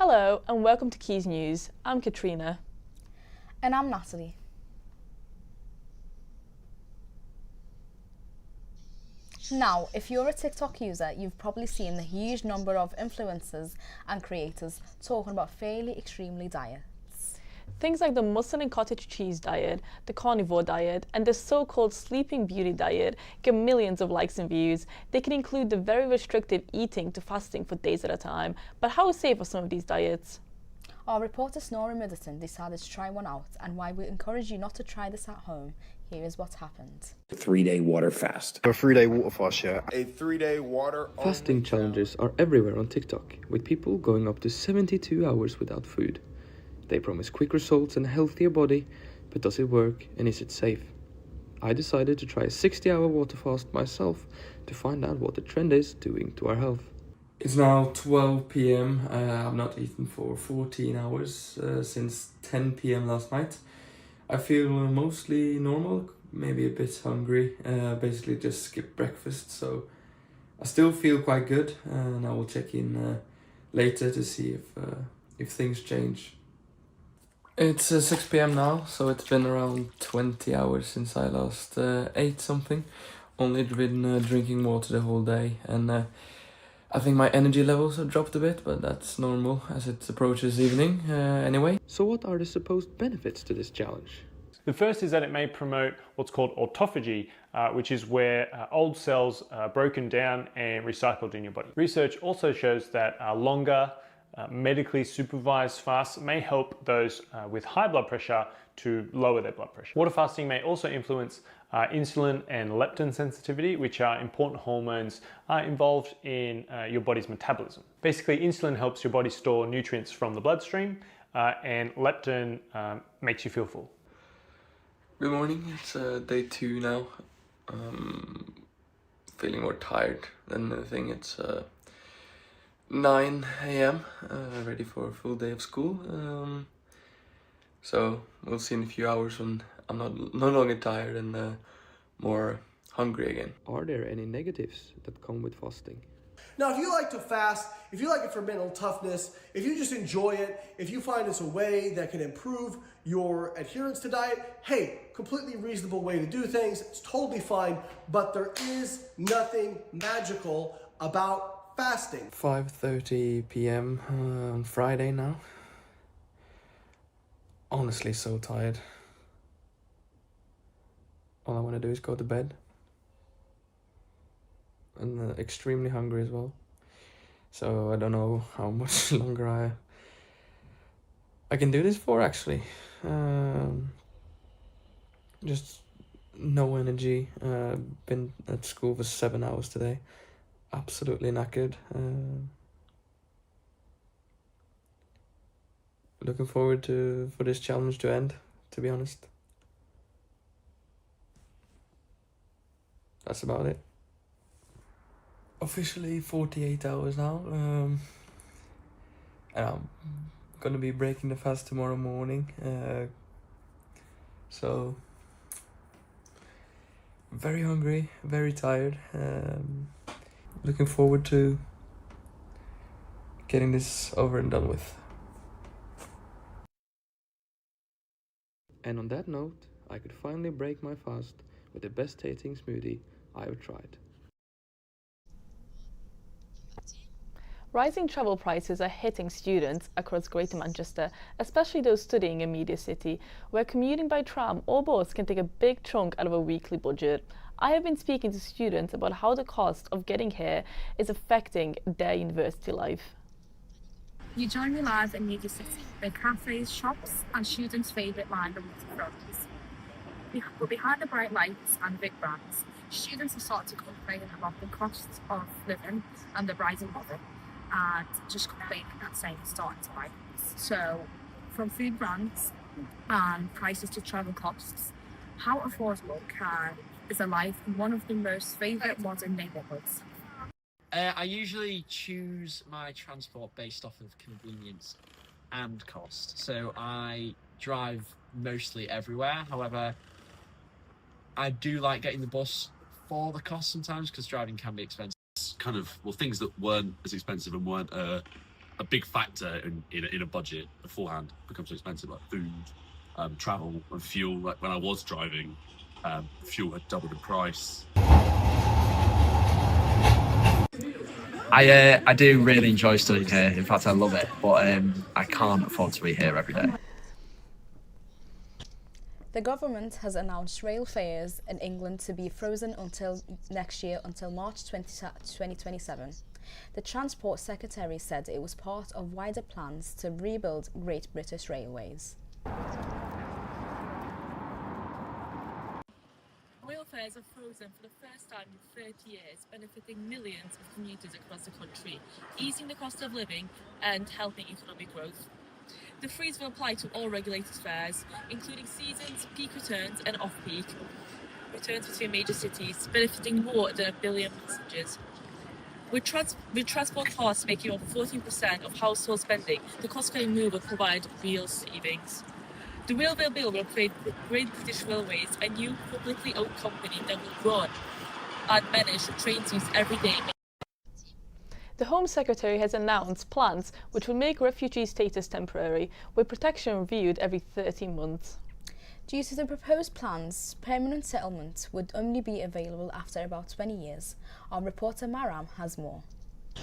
Hello and welcome to Quays News. I'm Katrina. And I'm Natalie. Now, if you're a TikTok user, you've probably seen the huge number of influencers and creators talking about fairly extremely diets. Things like the mussel and cottage cheese diet, the carnivore diet, and the so-called sleeping beauty diet get millions of likes and views. They can include the very restrictive eating to fasting for days at a time. But how safe are some of these diets? Our reporter Snorri Middleton decided to try one out, and why we encourage you not to try this at home. Here is what happened. 3-day water fast. A 3-day water fast, yeah. A 3-day water Fasting challenges are everywhere on TikTok, with people going up to 72 hours without food. They promise quick results and a healthier body, but does it work and is it safe? I decided to try a 60-hour water fast myself to find out what the trend is doing to our health. It's now 12 p.m. I've not eaten for 14 hours since 10 p.m. last night. I feel mostly normal, maybe a bit hungry, basically just skipped breakfast, so I still feel quite good, and I will check in later to see if things change. It's 6 p.m. now, so it's been around 20 hours since I last ate something. Only been drinking water the whole day, and I think my energy levels have dropped a bit, but that's normal as it approaches evening anyway. So what are the supposed benefits to this challenge? The first is that it may promote what's called autophagy, which is where old cells are broken down and recycled in your body. Research also shows that longer medically supervised fasts may help those with high blood pressure to lower their blood pressure. Water fasting may also influence insulin and leptin sensitivity, which are important hormones involved in your body's metabolism. Basically, insulin helps your body store nutrients from the bloodstream, and leptin makes you feel full. Good morning, it's day 2 now. Feeling more tired than anything. It's 9 a.m. Ready for a full day of school. So we'll see in a few hours when I'm no longer tired and more hungry again. Are there any negatives that come with fasting? Now, if you like to fast, if you like it for mental toughness, if you just enjoy it, if you find it's a way that can improve your adherence to diet, hey, completely reasonable way to do things. It's totally fine, but there is nothing magical about fasting. 5:30 p.m. On Friday now. Honestly, so tired. All I want to do is go to bed. And extremely hungry as well. So I don't know how much longer I can do this for, actually. Just no energy. Been at school for 7 hours today. Absolutely knackered. Looking forward for this challenge to end, to be honest. That's about it. Officially 48 hours now, and I'm gonna be breaking the fast tomorrow morning, so very hungry, very tired, looking forward to getting this over and done with. And on that note, I could finally break my fast with the best tasting smoothie I ever tried. Rising travel prices are hitting students across Greater Manchester, especially those studying in Media City, where commuting by tram or bus can take a big chunk out of a weekly budget. I have been speaking to students about how the cost of getting here is affecting their university life. You join me live in Media City, where cafes, shops and students' favourite line are waterfronts. But behind the bright lights and big brands, students have started to complain about the costs of living and the rising living, and just complaining and saying it's starting to rise. So, from food brands and prices to travel costs, how affordable is a life in one of the most favourite modern neighbourhoods? I usually choose my transport based off of convenience and cost. So I drive mostly everywhere. However, I do like getting the bus for the cost sometimes because driving can be expensive. Kind of, well, things that weren't as expensive and weren't a big factor in a budget beforehand. Becomes so expensive, like food, travel and fuel. Like when I was driving, fuel had doubled in price. I do really enjoy studying here. In fact, I love it, but I can't afford to be here every day. The government has announced rail fares in England to be frozen until next year, until March 2027. The Transport Secretary said it was part of wider plans to rebuild Great British Railways. Rail fares are frozen for the first time in 30 years, benefiting millions of commuters across the country, easing the cost of living and helping economic growth. The freeze will apply to all regulated fares, including seasons, peak returns and off-peak returns between major cities, benefiting more than 1 billion passengers. With transport costs making up 14% of household spending, the cost-cutting move will provide real savings. The Railway Bill will create Great British Railways, a new publicly owned company that will run and manage train routes every day. The Home Secretary has announced plans which will make refugee status temporary, with protection reviewed every 13 months. Due to the proposed plans, permanent settlement would only be available after about 20 years. Our reporter Maram has more.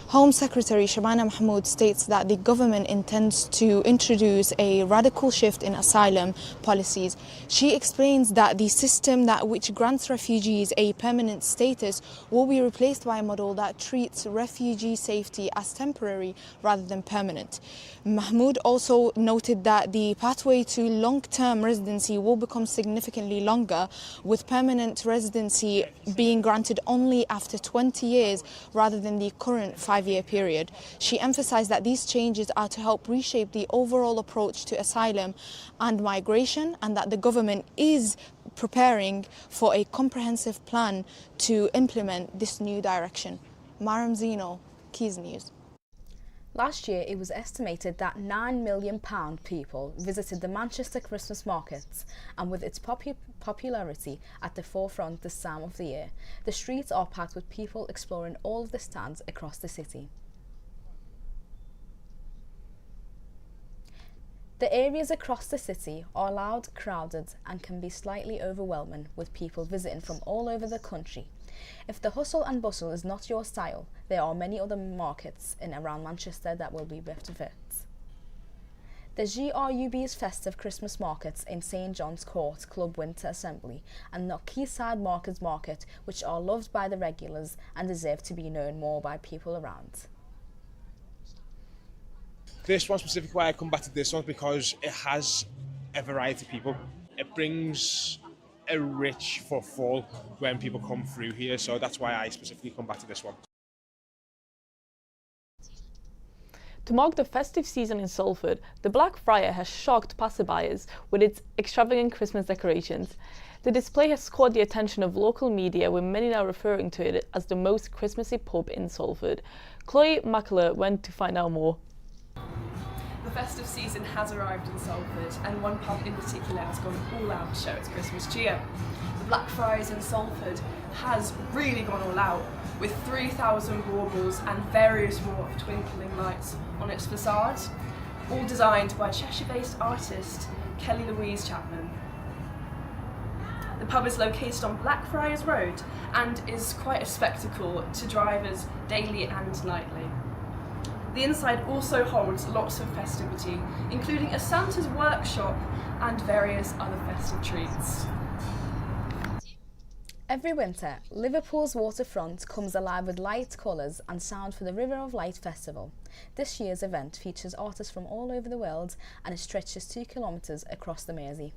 Home Secretary Shabana Mahmood states that the government intends to introduce a radical shift in asylum policies. She explains that the system which grants refugees a permanent status will be replaced by a model that treats refugee safety as temporary rather than permanent. Mahmood also noted that the pathway to long-term residency will become significantly longer, with permanent residency being granted only after 20 years rather than the current 5-year period. She emphasised that these changes are to help reshape the overall approach to asylum and migration, and that the government is preparing for a comprehensive plan to implement this new direction. Maram Zino, Quays News. Last year, it was estimated that £9 million people visited the Manchester Christmas markets, and with its popularity at the forefront this time of the year, the streets are packed with people exploring all of the stands across the city. The areas across the city are loud, crowded, and can be slightly overwhelming, with people visiting from all over the country. If the hustle and bustle is not your style, there are many other markets in around Manchester that will be better fit. The GRUB's festive Christmas markets in St John's Court Club Winter Assembly and Quayside Market, which are loved by the regulars and deserve to be known more by people around. This one specifically, why I come back to this one, because it has a variety of people. It brings a rich footfall when people come through here, so that's why I specifically come back to this one. To mark the festive season in Salford, the Black Friar has shocked passerbyers with its extravagant Christmas decorations. The display has caught the attention of local media, with many now referring to it as the most Christmassy pub in Salford. Chloe Mackler went to find out more. The festive season has arrived in Salford, and one pub in particular has gone all out to show its Christmas cheer. The Black Friars in Salford has really gone all out, with 3,000 baubles and various more twinkling lights on its facade, all designed by Cheshire-based artist Kelly Louise Chapman. The pub is located on Blackfriars Road and is quite a spectacle to drivers daily and nightly. The inside also holds lots of festivity, including a Santa's workshop and various other festive treats. Every winter, Liverpool's waterfront comes alive with light, colours and sound for the River of Light Festival. This year's event features artists from all over the world, and it stretches 2 kilometres across the Mersey.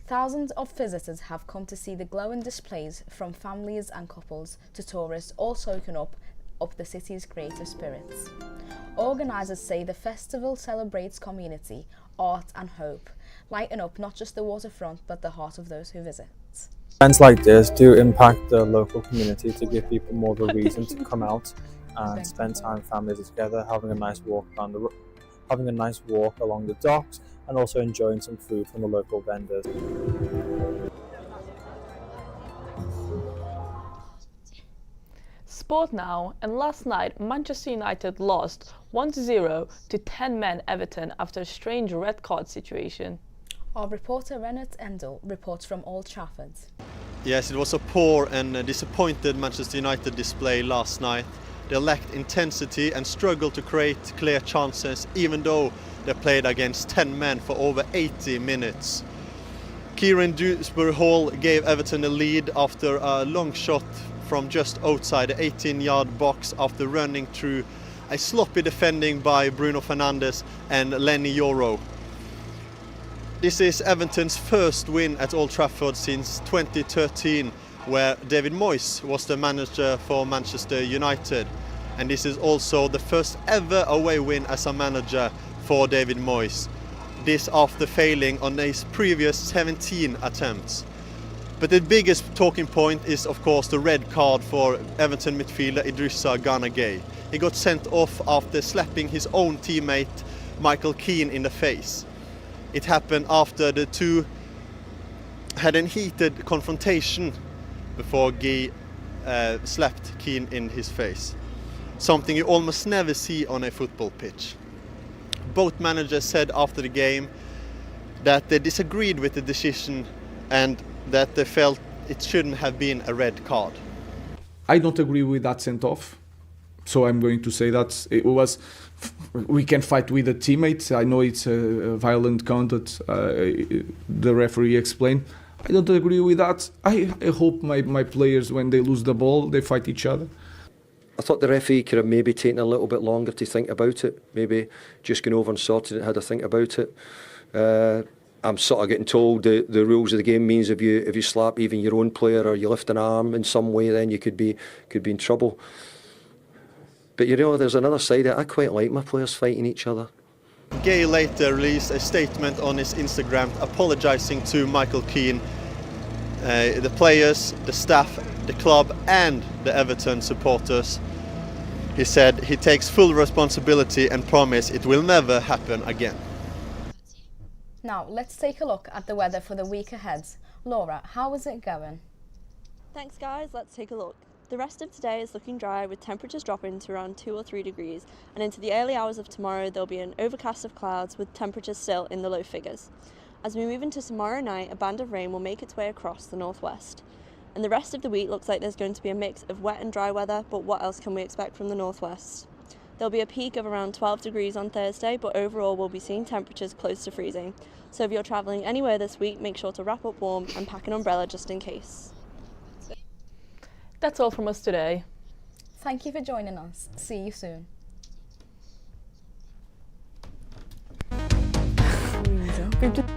Thousands of visitors have come to see the glowing displays, from families and couples to tourists, all soaking up the city's creative spirits. Organisers say the festival celebrates community, art and hope, lighting up not just the waterfront but the heart of those who visit. Events like this do impact the local community to give people more of a reason to come out and spend time families together, having a nice walk along the docks, and also enjoying some food from the local vendors. sport now, and last night Manchester United lost 1-0 to 10-man Everton after a strange red card situation. Our reporter Renat Endel reports from Old Trafford. Yes, it was a poor and disappointed Manchester United display last night. They lacked intensity and struggled to create clear chances, even though they played against 10 men for over 80 minutes. Kieran Dewsbury-Hall gave Everton the lead after a long shot from just outside the 18-yard box after running through a sloppy defending by Bruno Fernandes and Lenny Yoro. This is Everton's first win at Old Trafford since 2013, where David Moyes was the manager for Manchester United. And this is also the first ever away win as a manager for David Moyes. This after failing on his previous 17 attempts. But the biggest talking point is of course the red card for Everton midfielder Idrissa Gana Gueye. He got sent off after slapping his own teammate Michael Keane in the face. It happened after the two had a heated confrontation before Gueye slapped Keane in his face. Something you almost never see on a football pitch. Both managers said after the game that they disagreed with the decision and that they felt it shouldn't have been a red card. I don't agree with that sent off. So I'm going to say that it was, we can fight with the teammates. I know it's a violent conduct, the referee explained. I don't agree with that. I hope my players, when they lose the ball, they fight each other. I thought the referee could have maybe taken a little bit longer to think about it. Maybe just gone over and sorted it, had to think about it. I'm sort of getting told the rules of the game means if you slap even your own player or you lift an arm in some way, then you could be in trouble. But you know, there's another side of it. I quite like my players fighting each other. Gueye later released a statement on his Instagram apologising to Michael Keane, the players, the staff, the club and the Everton supporters. He said he takes full responsibility and promise it will never happen again. Now let's take a look at the weather for the week ahead. Laura, how is it going? Thanks guys, let's take a look. The rest of today is looking dry with temperatures dropping to around 2 or 3 degrees, and into the early hours of tomorrow there'll be an overcast of clouds with temperatures still in the low figures. As we move into tomorrow night, a band of rain will make its way across the northwest. And the rest of the week looks like there's going to be a mix of wet and dry weather, but what else can we expect from the northwest? There'll be a peak of around 12 degrees on Thursday, but overall we'll be seeing temperatures close to freezing. So if you're travelling anywhere this week, make sure to wrap up warm and pack an umbrella just in case. That's all from us today. Thank you for joining us. See you soon. We've just